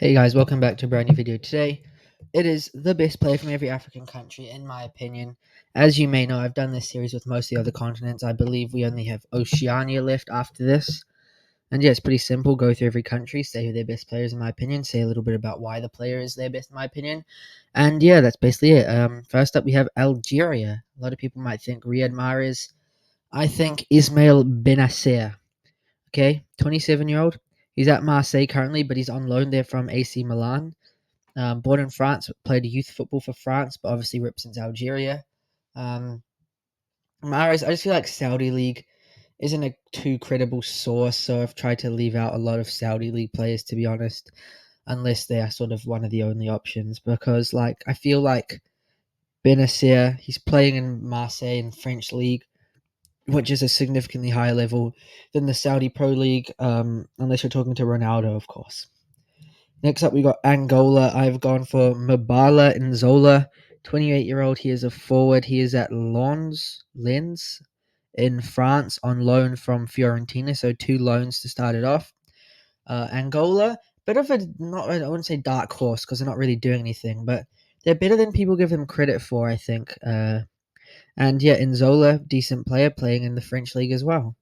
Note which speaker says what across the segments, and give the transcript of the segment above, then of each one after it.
Speaker 1: Hey guys, welcome back to a brand new video. Today, it is the best player from every African country, in my opinion. As you may know, I've done this series with most of the other continents. I believe we only have Oceania left after this. And yeah, it's pretty simple. Go through every country, say who their best players, in my opinion, say a little bit about why the player is their best, in my opinion. And yeah, that's basically it. First up, we have Algeria. A lot of people might think Riyad Mahrez. I think Ismail Benacer. Okay, 27-year-old. He's at Marseille currently, but he's on loan there from AC Milan. Born in France, played youth football for France, but obviously represents Algeria. Um, Mahrez, I just feel like Saudi League isn't a too credible source, so I've tried to leave out a lot of Saudi League players, to be honest, unless they are sort of one of the only options. Because, like, I feel like Benacer, he's playing in Marseille in French League, which is a significantly higher level than the Saudi Pro League, unless you're talking to Ronaldo, of course. Next up, we got Angola. I've gone for Mabala Nzola, 28-year-old. He is a forward. He is at Lens in France on loan from Fiorentina. So 2 loans to start it off. Angola, bit of a not I wouldn't say dark horse because they're not really doing anything, but they're better than people give them credit for, I think. And yeah, Nzola, decent player playing in the French league as well.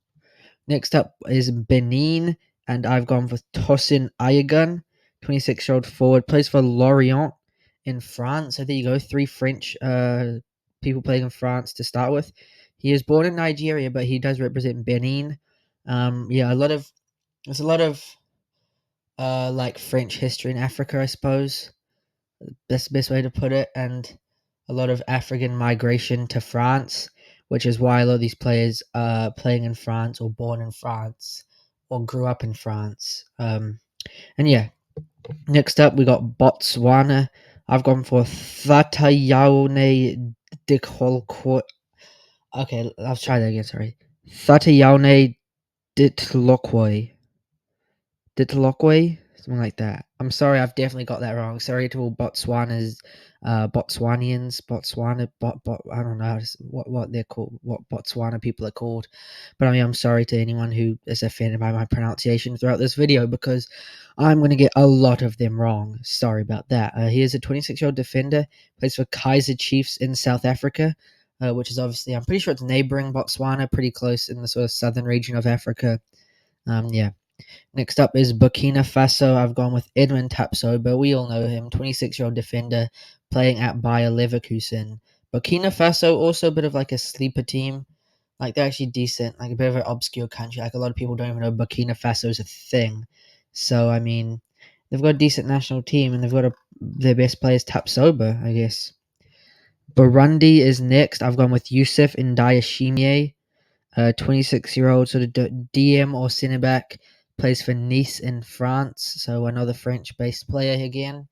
Speaker 1: Next up is Benin, and I've gone for Tosin Ayagun, 26-year-old forward, plays for Lorient in France. So there you go, 3 French people playing in France to start with. He is born in Nigeria, but he does represent Benin. Yeah, there's a lot of like French history in Africa, I suppose. That's the best way to put it, and a lot of African migration to France, which is why a lot of these players are playing in France or born in France or grew up in France. And yeah, next up we got Botswana. I've gone for Thatayaone Dikholko. Okay, I'll try that again. Sorry, Thatayaone Ditlokwe. Ditlokwe, something like that. I'm sorry, I've definitely got that wrong. Sorry to all Botswanians, I don't know what they're called, what Botswana people are called. But I mean, I'm sorry to anyone who is offended by my pronunciation throughout this video because I'm going to get a lot of them wrong. Sorry about that. He is a 26-year-old defender, plays for Kaiser Chiefs in South Africa, which is obviously, I'm pretty sure it's neighboring Botswana, pretty close in the sort of southern region of Africa. Yeah. Next up is Burkina Faso. I've gone with Edmund Tapsoba. We all know him, 26-year-old defender playing at Bayer Leverkusen. Burkina Faso, also a bit of like a sleeper team. Like they're actually decent, like a bit of an obscure country. Like a lot of people don't even know Burkina Faso is a thing. So I mean, they've got a decent national team and they've got their best player is Tapsoba, I guess. Burundi is next. I've gone with Youssef Ndayishimiye. 26-year-old sort of DM or centre back, plays for Nice in France, so another French-based player again.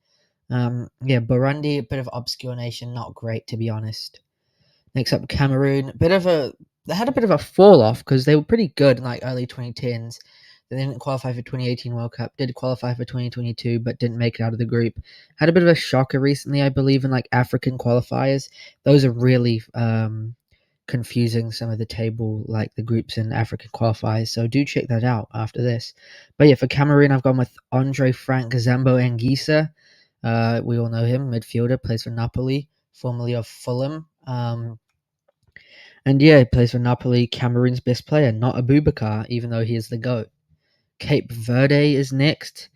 Speaker 1: Yeah, Burundi, a bit of obscure nation, not great to be honest. Next up, Cameroon, they had a bit of a fall off because they were pretty good in like early 2010s. They didn't qualify for 2018 World Cup, did qualify for 2022, but didn't make it out of the group. Had a bit of a shocker recently, I believe, in like African qualifiers. Those are really confusing, some of the table, like the groups in African qualifiers. So do check that out after this. But yeah, for Cameroon, I've gone with Andre Frank Zambo Anguissa. We all know him, midfielder, plays for Napoli, formerly of Fulham. And yeah, he plays for Napoli, Cameroon's best player, not Abubakar, even though he is the GOAT. Cape Verde is next.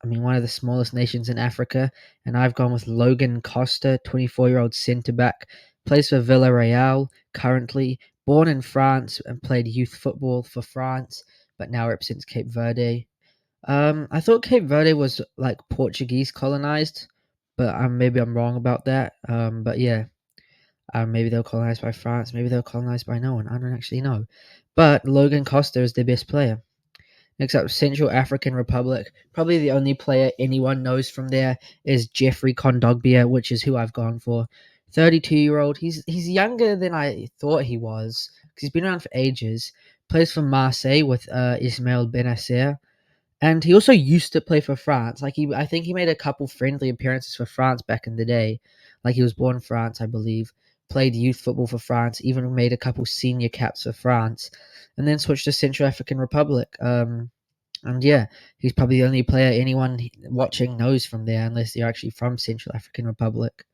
Speaker 1: One of the smallest nations in Africa. And I've gone with Logan Costa, 24-year-old centre back. Plays for Villarreal currently. Born in France and played youth football for France, but now represents Cape Verde. I thought Cape Verde was like Portuguese colonized, but maybe I'm wrong about that. But yeah, maybe they were colonized by France. Maybe they were colonized by no one. I don't actually know. But Logan Costa is their best player. Next up, Central African Republic. Probably the only player anyone knows from there is Jeffrey Kondogbia, which is who I've gone for. 32-year-old. He's younger than I thought he was because he's been around for ages. Plays for Marseille with Ismail Benacer. And he also used to play for France. I think he made a couple friendly appearances for France back in the day. Like he was born in France, I believe. Played youth football for France. Even made a couple senior caps for France, and then switched to Central African Republic. And yeah, he's probably the only player anyone watching knows from there, unless you're actually from Central African Republic.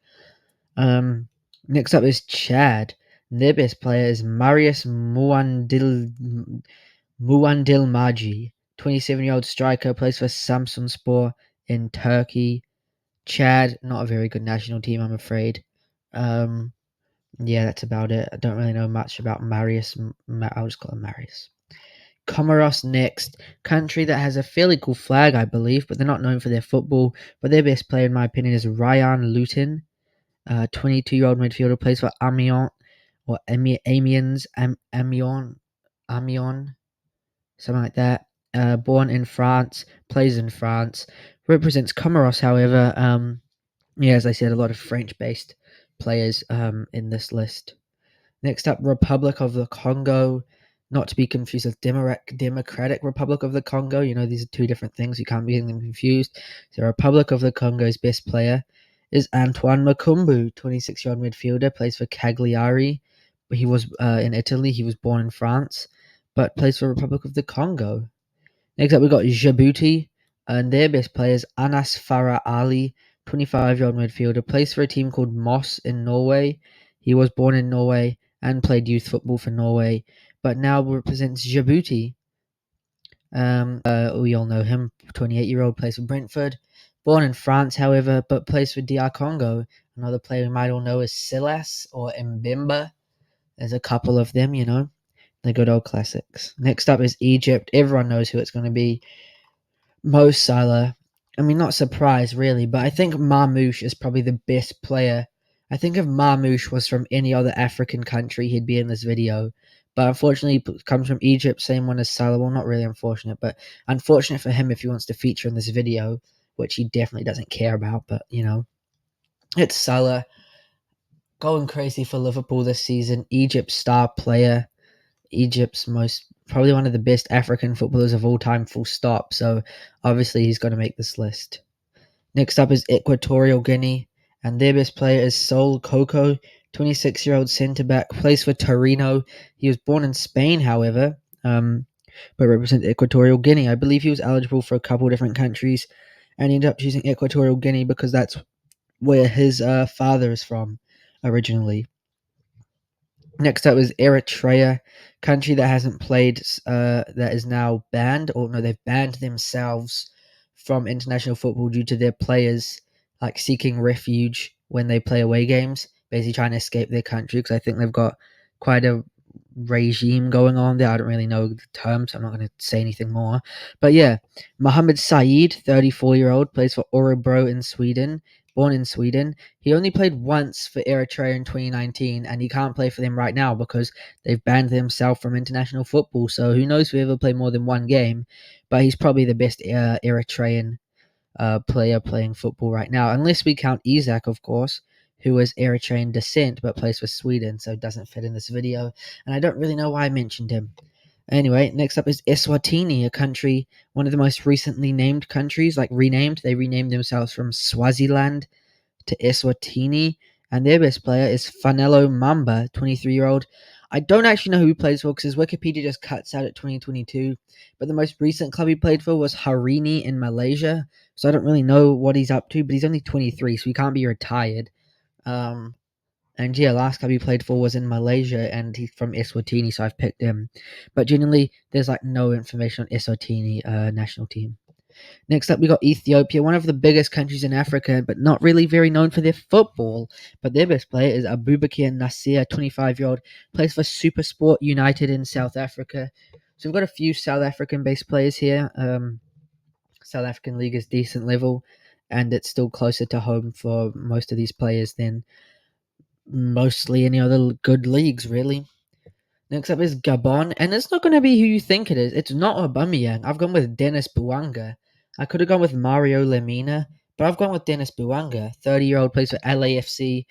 Speaker 1: Next up is Chad. Their best player is Marius Muandilmaji, 27-year-old striker, plays for Samsunspor in Turkey. Chad, not a very good national team, I'm afraid. Yeah, that's about it. I don't really know much about Marius. I'll just call him Marius. Comoros next, country that has a fairly cool flag, I believe, but they're not known for their football. But their best player, in my opinion, is Ryan Luton, 22-year-old midfielder, plays for Amiens or Amiens, something like that. Born in France, plays in France, represents Comoros. However, yeah, as I said, a lot of French-based players in this list. Next up, Republic of the Congo, not to be confused with Democratic Republic of the Congo. You know, these are two different things. You can't be getting them confused. The Republic of the Congo's best player is Antoine Makumbu, 26-year-old midfielder, plays for Cagliari. He was in Italy. He was born in France, but plays for Republic of the Congo. Next up, we've got Djibouti, and their best player is Anas Farah Ali, 25-year-old midfielder, plays for a team called Moss in Norway. He was born in Norway and played youth football for Norway, but now represents Djibouti. We all know him, 28-year-old, plays for Brentford. Born in France, however, but plays for DR Congo. Another player we might all know is Silas or Mbemba. There's a couple of them, you know, the good old classics. Next up is Egypt. Everyone knows who it's going to be. Mo Salah. I mean, not surprised really, but I think Marmoush is probably the best player. I think if Marmoush was from any other African country, he'd be in this video. But unfortunately, he comes from Egypt, same one as Salah. Well, not really unfortunate, but unfortunate for him if he wants to feature in this video, which he definitely doesn't care about. But, you know, it's Salah going crazy for Liverpool this season. Egypt's star player. Egypt's probably one of the best African footballers of all time, full stop. So obviously he's going to make this list. Next up is Equatorial Guinea, and their best player is Sol Coco, 26-year-old centre back, plays for Torino. He was born in Spain, however, but represents Equatorial Guinea. I believe he was eligible for a couple different countries, and he ended up choosing Equatorial Guinea because that's where his father is from originally. Next up is Eritrea, country that hasn't played, that is now banned, or no, they've banned themselves from international football due to their players like seeking refuge when they play away games, basically trying to escape their country because I think they've got quite a regime going on there. I don't really know the terms, so I'm not going to say anything more. But yeah, Mohamed Saeed, 34-year-old, plays for Örebro in Sweden. Born in Sweden, he only played once for Eritrea in 2019, and he can't play for them right now because they've banned themselves from international football. So who knows if he ever play more than one game? But he's probably the best Eritrean player playing football right now, unless we count Isak, of course, who is Eritrean descent but plays for Sweden, so doesn't fit in this video. And I don't really know why I mentioned him. Anyway, next up is Eswatini, a country, one of the most recently named countries, like renamed. They renamed themselves from Swaziland to Eswatini, and their best player is Fanelo Mamba, 23-year-old. I don't actually know who he plays for because his Wikipedia just cuts out at 2022, but the most recent club he played for was Harini in Malaysia, so I don't really know what he's up to, but he's only 23, so he can't be retired. And yeah, last club he played for was in Malaysia, and he's from Eswatini, so I've picked him. But generally, there's like no information on Eswatini national team. Next up, we got Ethiopia, one of the biggest countries in Africa, but not really very known for their football. But their best player is Abubakar Nasir, 25-year-old, plays for Supersport United in South Africa. So we've got a few South African-based players here. South African league is decent level, and it's still closer to home for most of these players than mostly any other good leagues, really. Next up is Gabon, and it's not going to be who you think it is. It's not Aubameyang. I've gone with Dennis Bouanga. I could have gone with Mario Lemina, but I've gone with Dennis Bouanga. 30-year-old, plays for LAFC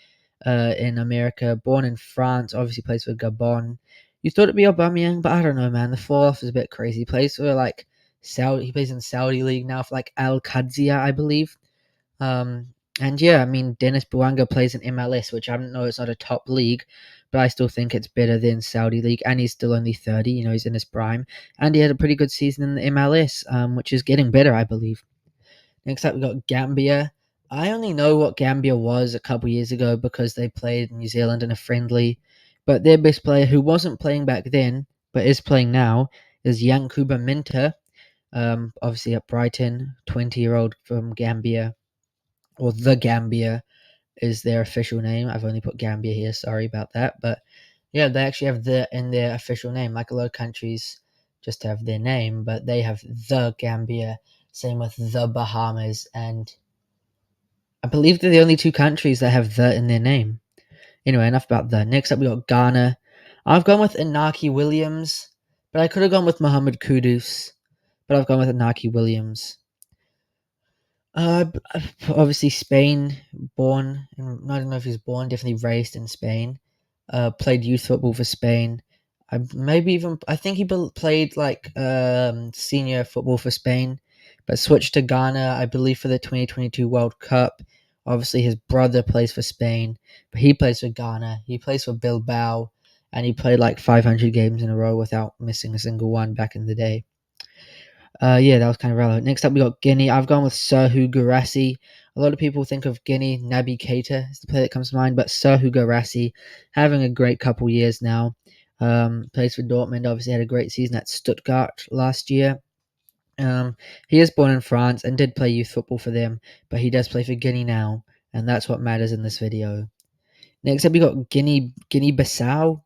Speaker 1: in America, born in France, obviously plays for Gabon. You thought it'd be Aubameyang, but I don't know, man. The fall off is a bit crazy. He plays for like Saudi. He plays in Saudi league now for like Al Qadsiya, I believe. And yeah, I mean, Dennis Bouanga plays in MLS, which I know it's not a top league, but I still think it's better than Saudi League. And he's still only 30, he's in his prime. And he had a pretty good season in the MLS, which is getting better, I believe. Next up, we got Gambia. I only know what Gambia was a couple years ago because they played New Zealand in a friendly. But their best player, who wasn't playing back then, but is playing now, is Yankuba Minta. Obviously at Brighton, 20-year-old from Gambia, or the Gambia is their official name. I've only put Gambia here. Sorry about that, but yeah, they actually have the in their official name. Like a lot of countries just have their name, but they have the Gambia. Same with the Bahamas, and I believe they're the only two countries that have the in their name. Anyway, enough about that. Next up, we got Ghana. I've gone with Inaki Williams, but I could have gone with Muhammad Kudus, but I've gone with Inaki Williams. Obviously Spain, born. I don't know if he's born. Definitely raised in Spain. Played youth football for Spain. I think he played like senior football for Spain, but switched to Ghana, I believe, for the 2022 World Cup. Obviously, his brother plays for Spain, but he plays for Ghana. He plays for Bilbao, and he played like 500 games in a row without missing a single one back in the day. Yeah, that was kind of relevant. Next up, we got Guinea. I've gone with Serhou Guirassy. A lot of people think of Guinea. Naby Keita is the player that comes to mind, but Serhou Guirassy having a great couple years now. Plays for Dortmund. Obviously, had a great season at Stuttgart last year. He is born in France and did play youth football for them, but he does play for Guinea now, and that's what matters in this video. Next up, we got Guinea-Bissau.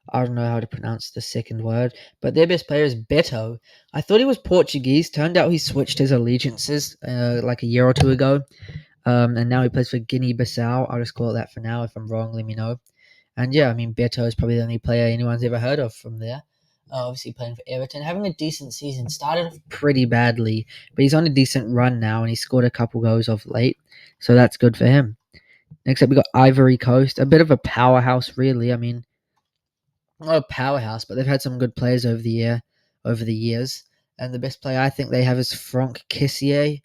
Speaker 1: I don't know how to pronounce the second word, but their best player is Beto. I thought he was Portuguese. Turned out he switched his allegiances like a year or two ago, and now he plays for Guinea-Bissau. I'll just call it that for now. If I'm wrong, let me know. And yeah, I mean, Beto is probably the only player anyone's ever heard of from there. Obviously playing for Everton, having a decent season. Started off pretty badly, but he's on a decent run now, and he scored a couple goals of late, so that's good for him. Next up, we got Ivory Coast, a bit of a powerhouse, really. I mean, not a powerhouse, but they've had some good players over the years. And the best player I think they have is Franck Kessié.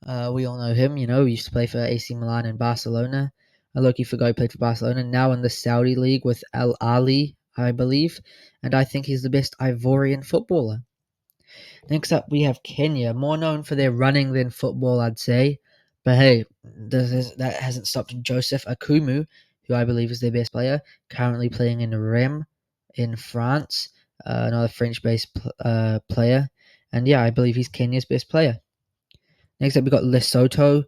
Speaker 1: We all know him. He used to play for AC Milan and Barcelona. Loki Figo played for Barcelona. Now in the Saudi league with Al Ali, I believe. And I think he's the best Ivorian footballer. Next up, we have Kenya, more known for their running than football, I'd say. But hey, that hasn't stopped Joseph Akumu, who I believe is their best player, currently playing in Rennes in France, another French-based player. And yeah, I believe he's Kenya's best player. Next up, we got Lesotho,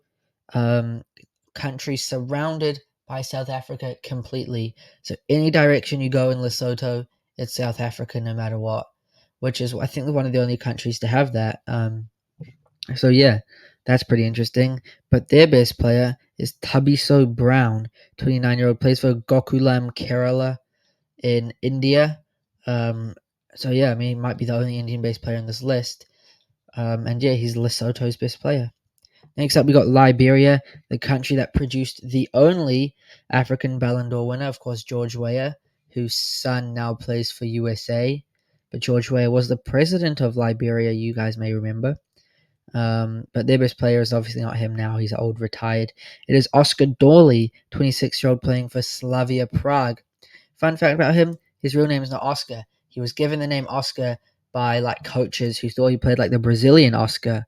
Speaker 1: country surrounded by South Africa completely. So any direction you go in Lesotho, it's South Africa no matter what, which is, I think, one of the only countries to have that. So yeah, that's pretty interesting. But their best player is Thabiso Brown, 29-year-old, plays for Gokulam Kerala in India. So yeah, I mean, he might be the only Indian-based player on this list. And yeah, he's Lesotho's best player. Next up, we got Liberia, the country that produced the only African Ballon d'Or winner, of course, George Weah, whose son now plays for USA. But George Weah was the president of Liberia, you guys may remember. But their best player is obviously not him now. He's old, retired. It is Oscar Dorley, 26-year-old, playing for Slavia Prague. Fun fact about him, his real name is not Oscar. He was given the name Oscar by like coaches who thought he played like the Brazilian Oscar.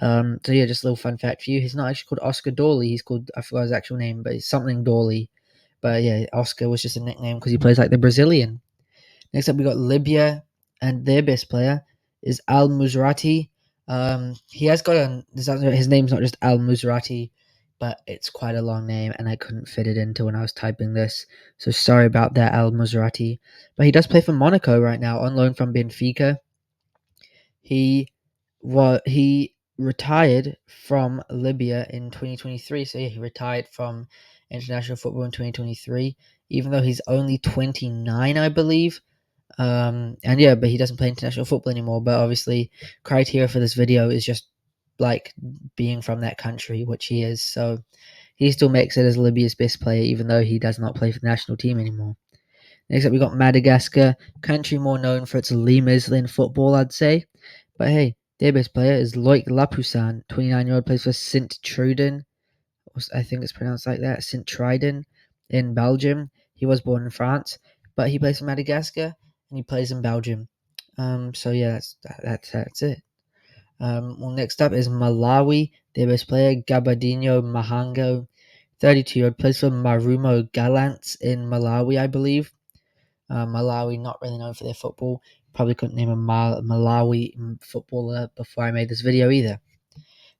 Speaker 1: So yeah, just a little fun fact for you. He's not actually called Oscar Dorley. He's called, I forgot his actual name, but it's something Dorley. But yeah, Oscar was just a nickname because he plays like the Brazilian. Next up, we got Libya, and their best player is Al Musrati. He has got his name's not just Al Musrati, but it's quite a long name, and I couldn't fit it into when I was typing this. So sorry about that, Al Musrati. But he does play for Monaco right now, on loan from Benfica. He retired from Libya in 2023. So yeah, he retired from international football in 2023, even though he's only 29, I believe. And yeah, but he doesn't play international football anymore. But obviously, criteria for this video is just like being from that country, which he is. So he still makes it as Libya's best player, even though he does not play for the national team anymore. Next up, we got Madagascar, country more known for its lemurs than football, I'd say. But hey, Their best player is Loic Lapoussin, 29-year-old, plays for Sint Truiden. I think it's pronounced like that, Sint Truiden in Belgium. He was born in France, but he plays for Madagascar and he plays in Belgium. So yeah, that's it. Well, next up is Malawi. Their best player, Gabadinho Mahango, 32-year-old, plays for Marumo Gallants in Malawi, I believe. Malawi, not really known for their football. Probably couldn't name a Malawi footballer before I made this video either.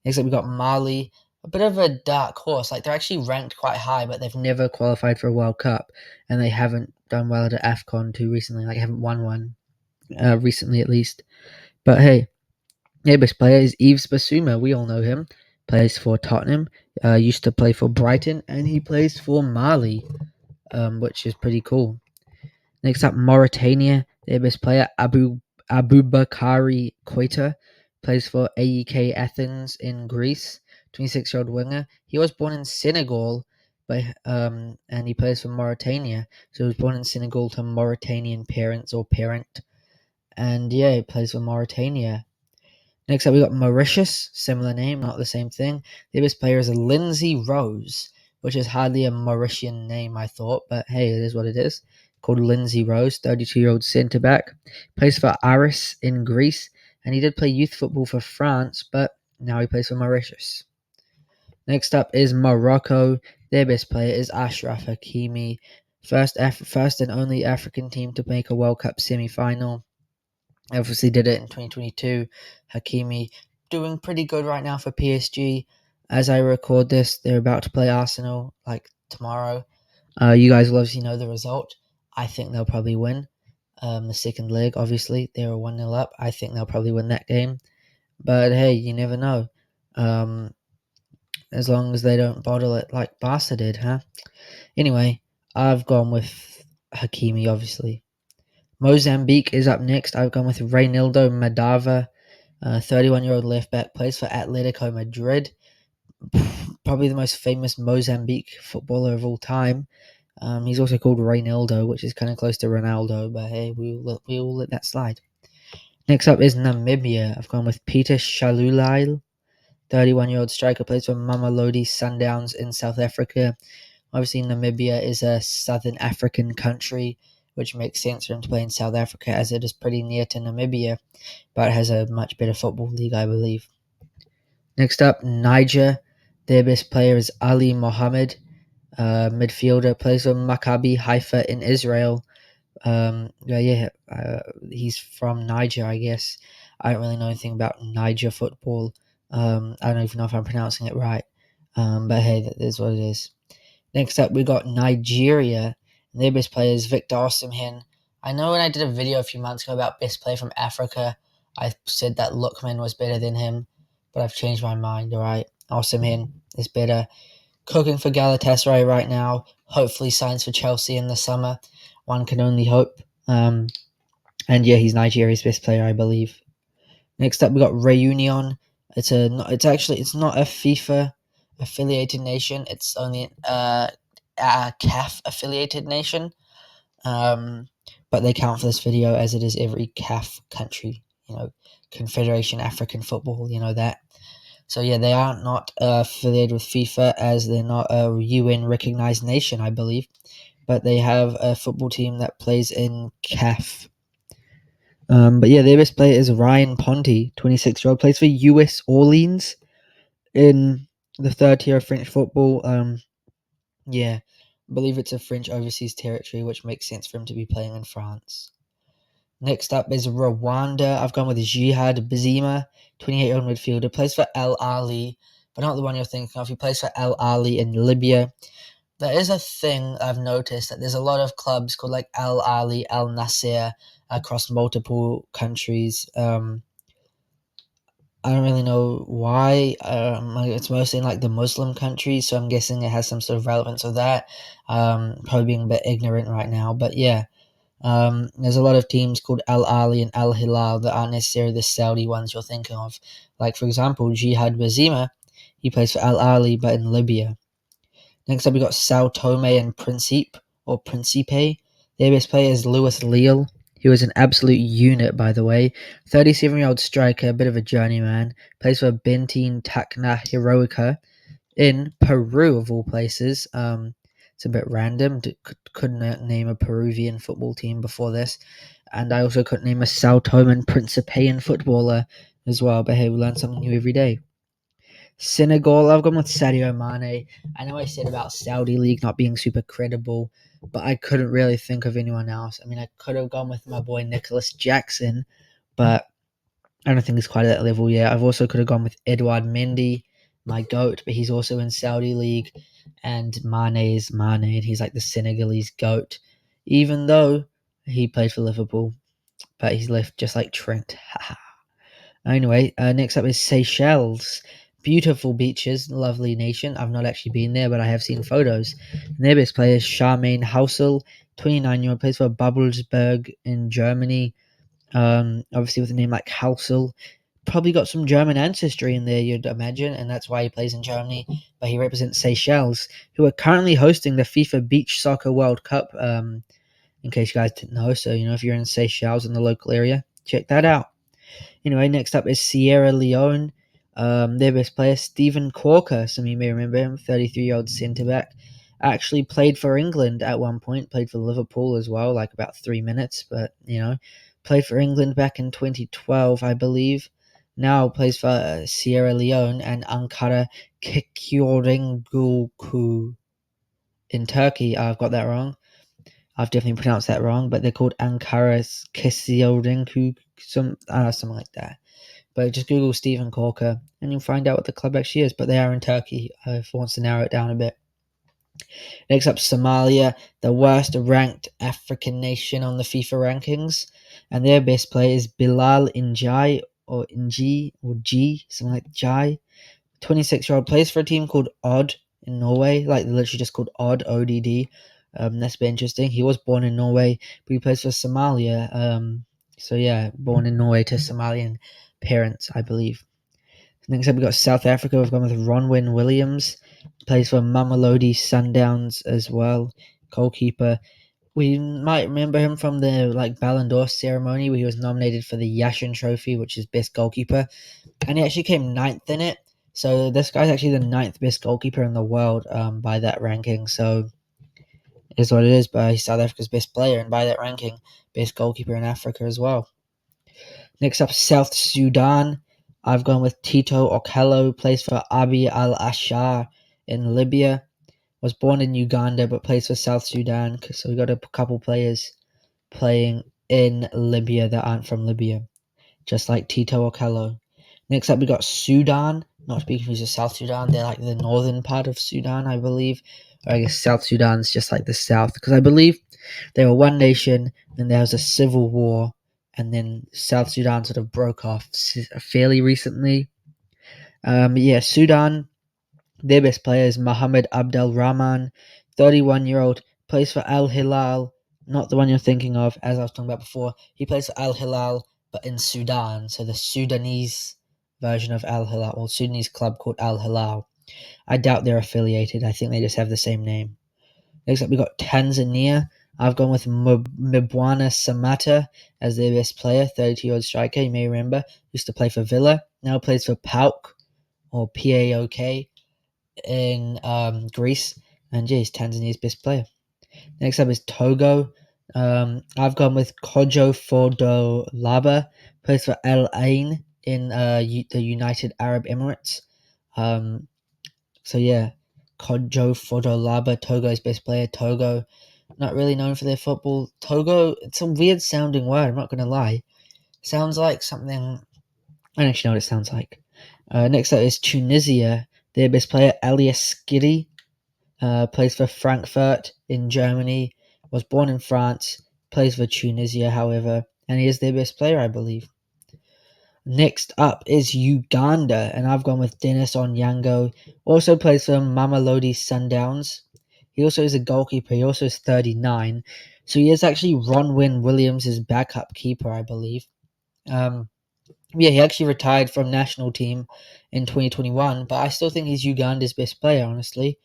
Speaker 1: Next up, we got Mali, a bit of a dark horse. Like, they're actually ranked quite high, but they've never qualified for a World Cup, and they haven't done well at AFCON too recently. Like, haven't won one recently, at least. But hey, their best player is Yves Bissouma. We all know him. Plays for Tottenham. Used to play for Brighton, and he plays for Mali, which is pretty cool. Next up, Mauritania. Their best player, Aboubakary Koita, plays for AEK Athens in Greece. 26-year-old winger. He was born in Senegal, and he plays for Mauritania. So he was born in Senegal to Mauritanian parents or parent. And yeah, he plays for Mauritania. Next up, we got Mauritius. Similar name, not the same thing. The best player is Lindsay Rose, which is hardly a Mauritian name, I thought, but hey, it is what it is. Called Lindsay Rose, 32-year-old centre back. Plays for Aris in Greece, and he did play youth football for France, but now he plays for Mauritius. Next up is Morocco. Their best player is Ashraf Hakimi, first and only African team to make a World Cup semi-final. Obviously did it in 2022. Hakimi doing pretty good right now for PSG. As I record this, they're about to play Arsenal like tomorrow. You guys will obviously know the result. I think they'll probably win. The second leg, obviously, they were 1-0 up. I think they'll probably win that game. But hey, you never know. As long as they don't bottle it like Barca did, huh? Anyway, I've gone with Hakimi, obviously. Mozambique is up next. I've gone with Reinildo Madava, 31-year-old left back, plays for Atletico Madrid. Probably the most famous Mozambique footballer of all time. He's also called Reinildo, which is kind of close to Ronaldo, but hey, we will let that slide. Next up is Namibia. I've gone with Peter Shalulail, 31-year-old striker, plays for Mamelodi Sundowns in South Africa. Obviously, Namibia is a southern African country, which makes sense for him to play in South Africa as it is pretty near to Namibia, but has a much better football league, I believe. Next up, Niger. Their best player is Ali Mohammed, midfielder, plays for Maccabi Haifa in Israel. He's from Niger, I guess. I don't really know anything about Niger football. I don't even know if I'm pronouncing it right. But hey, that is what it is. Next up, we got Nigeria. And their best player is Victor Osimhen. I know when I did a video a few months ago about best player from Africa, I said that Lookman was better than him, but I've changed my mind, alright? Osimhen is better. Cooking for Galatasaray right now. Hopefully signs for Chelsea in the summer. One can only hope. And yeah, he's Nigeria's best player, I believe. Next up, we got Reunion. It's not a FIFA affiliated nation. It's only a CAF affiliated nation. But they count for this video as it is every CAF country. Confederation African Football. That. So yeah, they are not affiliated with FIFA as they're not a UN recognized nation, I believe. But they have a football team that plays in CAF. But yeah, their best player is Ryan Ponty, 26-year-old, plays for US Orleans in the third tier of French football. I believe it's a French overseas territory, which makes sense for him to be playing in France. Next up is Rwanda. I've gone with Jihad Bizima, 28-year-old midfielder, plays for Al Ahly, but not the one you're thinking of. He plays for Al Ahly in Libya. There is a thing I've noticed that there's a lot of clubs called like Al Ahly, Al Nasser across multiple countries. I don't really know why. It's mostly in like the Muslim countries, so I'm guessing it has some sort of relevance with that. Probably being a bit ignorant right now, but yeah. There's a lot of teams called Al Ahly and Al Hilal that aren't necessarily the Saudi ones you're thinking of. Like, for example, Jihad Bazima, he plays for Al Ahly, but in Libya. Next up, we got Sao Tome and Principe. Their best player is Louis Leal. He was an absolute unit, by the way. 37-year-old striker, a bit of a journeyman. Plays for Bentin Tacna Heroica in Peru, of all places. It's a bit random. Couldn't name a Peruvian football team before this. And I also couldn't name a Sao Tome and Principean footballer as well. But hey, we learn something new every day. Senegal, I've gone with Sadio Mane. I know I said about Saudi League not being super credible, but I couldn't really think of anyone else. I mean, I could have gone with my boy Nicholas Jackson, but I don't think he's quite at that level yet. I've also could have gone with Edouard Mendy, my GOAT, but he's also in Saudi League, and Mane is Mane, and he's like the Senegalese GOAT, even though he played for Liverpool, but he's left just like Trent. Anyway, next up is Seychelles. Beautiful beaches, lovely nation. I've not actually been there, but I have seen photos. And their best player is Charmaine Housel, 29-year-old, plays for Babelsberg in Germany. Obviously with a name like Housel. Probably got some German ancestry in there, you'd imagine, and that's why he plays in Germany. But he represents Seychelles, who are currently hosting the FIFA Beach Soccer World Cup, in case you guys didn't know. So, if you're in Seychelles in the local area, check that out. Anyway, next up is Sierra Leone. Their best player, Stephen Corker. Some of you may remember him, 33-year-old centre back. Actually played for England at one point, played for Liverpool as well, like about 3 minutes, but, played for England back in 2012, I believe. Now plays for Sierra Leone and Ankara Kekiorenguku in Turkey. I've got that wrong. I've definitely pronounced that wrong, but they're called Ankara Kekiorenguku, something like that. But just Google Stephen Corker and you'll find out what the club actually is. But they are in Turkey, if one wants to narrow it down a bit. Next up, Somalia, the worst ranked African nation on the FIFA rankings. And their best player is Bilal Njai, or Nji, or G, something like Jai. 26-year-old, plays for a team called Odd in Norway, like literally just called Odd, ODD. That's been interesting. He was born in Norway, but he plays for Somalia. So yeah, born in Norway to Somalian parents, I believe. Next up, we got South Africa. We've gone with Ronwen Williams. Plays for Mamelodi Sundowns as well. Goalkeeper. We might remember him from the Ballon d'Or ceremony where he was nominated for the Yashin Trophy, which is best goalkeeper, and he actually came ninth in it. So this guy's actually the ninth best goalkeeper in the world by that ranking. So it is what it is. But he's South Africa's best player, and by that ranking, best goalkeeper in Africa as well. Next up, South Sudan. I've gone with Tito Okello, plays for Abi al-Ashar in Libya. Was born in Uganda, but plays for South Sudan. So we got a couple players playing in Libya that aren't from Libya, just like Tito Okello. Next up, we got Sudan. Not to be confused with South Sudan. They're like the northern part of Sudan, I believe. Or I guess South Sudan's just like the south. Because I believe they were one nation, then there was a civil war, and then South Sudan sort of broke off fairly recently. Sudan, their best player is Mohammed Abdel Rahman, 31-year-old, plays for Al Hilal, not the one you're thinking of, as I was talking about before. He plays for Al Hilal, but in Sudan, so the Sudanese version of Al Hilal, or Sudanese club called Al Hilal. I doubt they're affiliated. I think they just have the same name. Next up, we got Tanzania. I've gone with Mbwana Samata as their best player, 32-year-old striker. You may remember, used to play for Villa. Now plays for PAOK, or PAOK, in Greece. And he's Tanzania's best player. Next up is Togo. I've gone with Kojo Fodolaba. Plays for Al Ain in the United Arab Emirates. Kojo Fodolaba, Togo's best player. Togo, not really known for their football. Togo, it's a weird sounding word, I'm not going to lie. Sounds like something... I don't actually know what it sounds like. Next up is Tunisia. Their best player, Elias Skiri, plays for Frankfurt in Germany. Was born in France. Plays for Tunisia, however. And he is their best player, I believe. Next up is Uganda, and I've gone with Dennis Onyango. Also plays for Mamelodi Sundowns. He also is a goalkeeper. He also is 39. So he is actually Ronwen Williams' backup keeper, I believe. He actually retired from national team in 2021, but I still think he's Uganda's best player, honestly.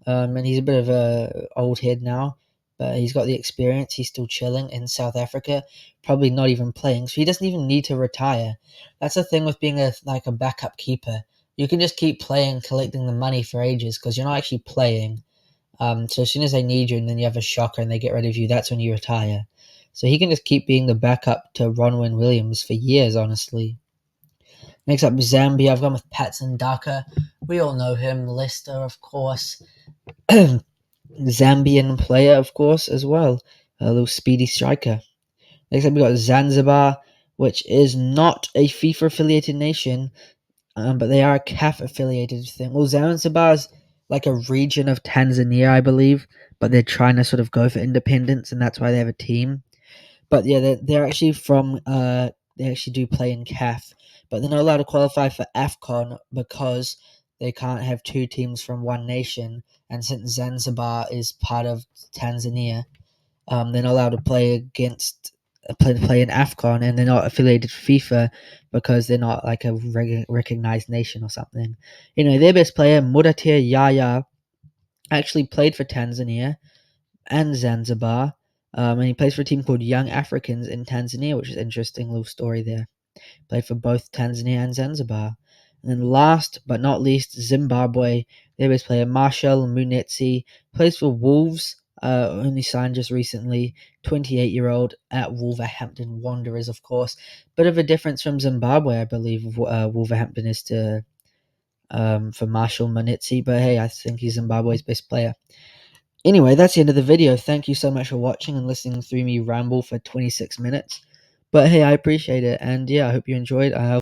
Speaker 1: And he's a bit of a old head now, but he's got the experience. He's still chilling in South Africa, probably not even playing, so he doesn't even need to retire. That's the thing with being a backup keeper. You can just keep playing, collecting the money for ages because you're not actually playing. So as soon as they need you and then you have a shocker and they get rid of you, that's when you retire. So he can just keep being the backup to Ronwen Williams for years, honestly. Next up, Zambia. I've gone with Patson Daka. We all know him. Leicester, of course. Zambian player, of course, as well. A little speedy striker. Next up, we got Zanzibar, which is not a FIFA-affiliated nation, but they are a CAF-affiliated thing. Well, Zanzibar is like a region of Tanzania, I believe, but they're trying to sort of go for independence, and that's why they have a team. But yeah, they're actually from they actually do play in CAF, but they're not allowed to qualify for AFCON because they can't have two teams from one nation. And since Zanzibar is part of Tanzania, they're not allowed to play against play in AFCON, and they're not affiliated with FIFA because they're not like a recognized nation or something. You know, their best player, Mudatir Yaya, actually played for Tanzania and Zanzibar. And he plays for a team called Young Africans in Tanzania, which is an interesting little story there. Played for both Tanzania and Zanzibar. And then last but not least, Zimbabwe. Their best player, Marshall Munetsi, plays for Wolves, only signed just recently. 28-year-old at Wolverhampton Wanderers, of course. Bit of a difference from Zimbabwe, I believe, Wolverhampton is to for Marshall Munetsi. But hey, I think he's Zimbabwe's best player. Anyway, that's the end of the video. Thank you so much for watching and listening through me ramble for 26 minutes. But hey, I appreciate it. And yeah, I hope you enjoyed.